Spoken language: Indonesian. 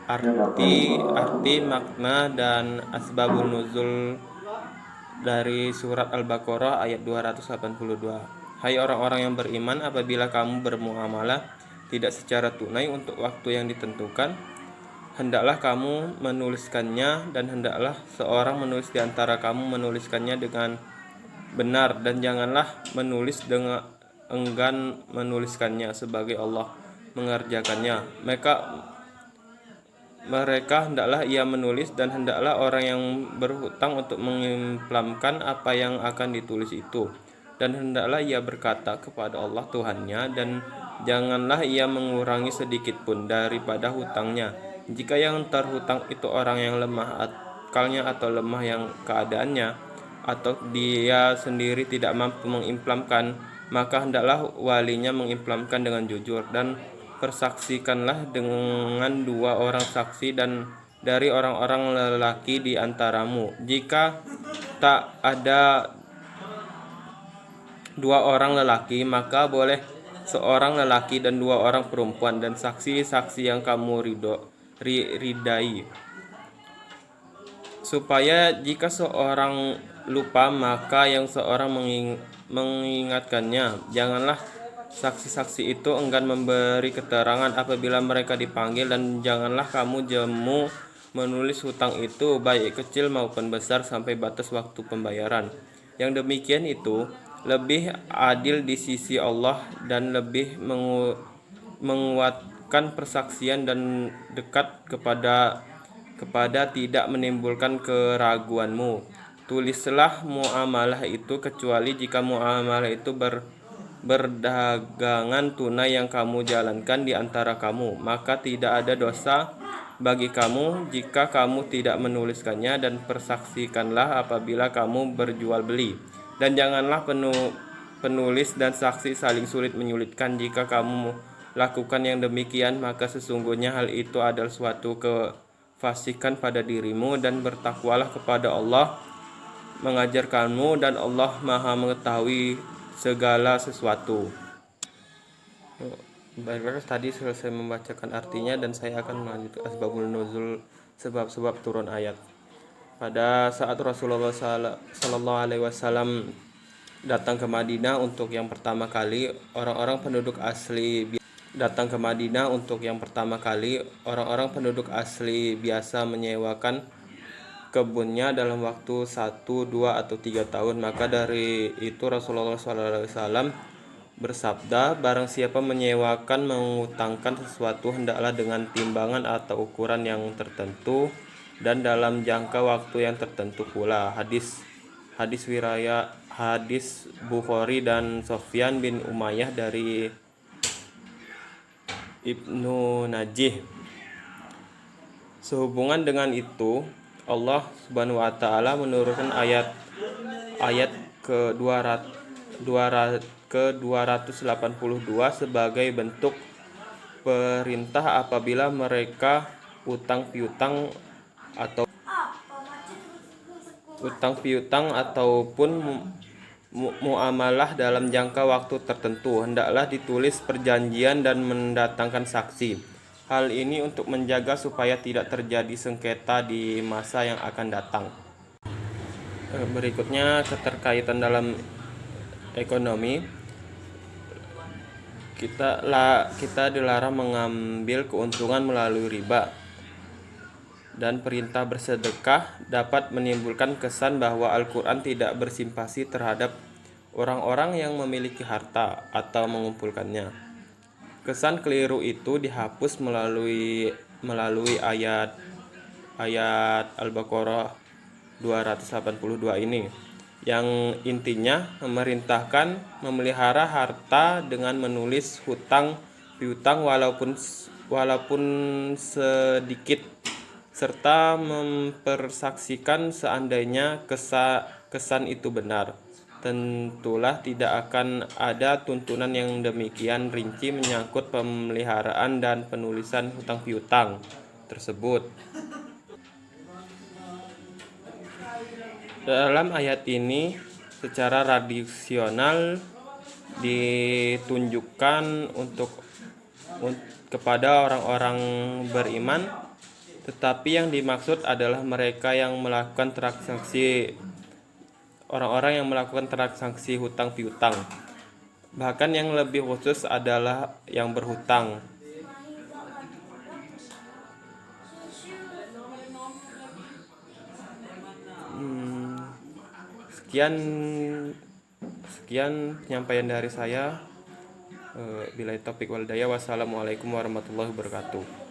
arti, makna, dan asbabun nuzul dari surat Al-Baqarah ayat 282. Hai orang-orang yang beriman, apabila kamu bermuamalah tidak secara tunai untuk waktu yang ditentukan, hendaklah kamu menuliskannya, dan hendaklah seorang menulis di antara kamu menuliskannya dengan benar, dan janganlah menulis dengan enggan menuliskannya sebagai Allah mengerjakannya. Mereka hendaklah ia menulis, dan hendaklah orang yang berhutang untuk mengimplamkan apa yang akan ditulis itu, dan hendaklah ia berkata kepada Allah Tuhannya, dan janganlah ia mengurangi sedikit pun daripada hutangnya. Jika yang terhutang itu orang yang lemah akalnya atau lemah yang keadaannya, atau dia sendiri tidak mampu mengimplamkan, maka hendaklah walinya mengimplamkan dengan jujur, dan persaksikanlah dengan 2 orang saksi dan dari orang-orang lelaki di antaramu. Jika tak ada 2 orang lelaki, maka boleh seorang lelaki dan 2 orang perempuan, dan saksi-saksi yang kamu ridai, supaya jika seorang lupa maka yang seorang mengingatkannya. Janganlah saksi-saksi itu enggan memberi keterangan apabila mereka dipanggil, dan janganlah kamu jemu menulis hutang itu, baik kecil maupun besar, sampai batas waktu pembayaran. Yang demikian itu lebih adil di sisi Allah, dan lebih menguatkan persaksian, dan dekat kepada tidak menimbulkan keraguanmu. Tulislah muamalah itu, kecuali jika muamalah itu berdagangan tunai yang kamu jalankan di antara kamu, maka tidak ada dosa bagi kamu jika kamu tidak menuliskannya, dan persaksikanlah apabila kamu berjual beli. Dan janganlah penulis dan saksi saling sulit menyulitkan. Jika kamu lakukan yang demikian, maka sesungguhnya hal itu adalah suatu kefasikan pada dirimu, dan bertakwalah kepada Allah mengajarkanmu, dan Allah Maha mengetahui segala sesuatu. Baiklah, tadi selesai membacakan artinya, dan saya akan melanjutkan asbabul nuzul, sebab-sebab turun ayat. Pada saat Rasulullah Sallallahu Alaihi Wasallam datang ke Madinah untuk yang pertama kali, orang-orang penduduk asli biasa menyewakan kebunnya dalam waktu 1, 2, atau 3 tahun. Maka dari itu Rasulullah SAW bersabda, barang siapa menyewakan mengutangkan sesuatu, hendaklah dengan timbangan atau ukuran yang tertentu, dan dalam jangka waktu yang tertentu pula. Hadis Bukhari dan Sofyan bin Umayyah dari Ibnu Najih. Sehubungan dengan itu, Allah Subhanahu wa taala menurunkan ayat ke-282 sebagai bentuk perintah apabila mereka utang piutang ataupun muamalah dalam jangka waktu tertentu, hendaklah ditulis perjanjian dan mendatangkan saksi. Hal ini untuk menjaga supaya tidak terjadi sengketa di masa yang akan datang. Berikutnya, keterkaitan dalam ekonomi. Kita dilarang mengambil keuntungan melalui riba, dan perintah bersedekah dapat menimbulkan kesan bahwa Al-Quran tidak bersimpati terhadap orang-orang yang memiliki harta atau mengumpulkannya. Kesan keliru itu dihapus melalui ayat Al-Baqarah 282 ini, yang intinya memerintahkan memelihara harta dengan menulis hutang piutang walaupun sedikit, serta mempersaksikan seandainya kesan itu benar. Tentulah tidak akan ada tuntunan yang demikian rinci menyangkut pemeliharaan dan penulisan hutang piutang tersebut. Dalam ayat ini secara tradisional ditunjukkan kepada orang-orang beriman, tetapi yang dimaksud adalah mereka yang melakukan orang-orang yang melakukan transaksi hutang piutang. Bahkan yang lebih khusus adalah yang berhutang. Sekian penyampaian dari saya. Billahi taufiq wal hidayah. Wassalamualaikum warahmatullahi wabarakatuh.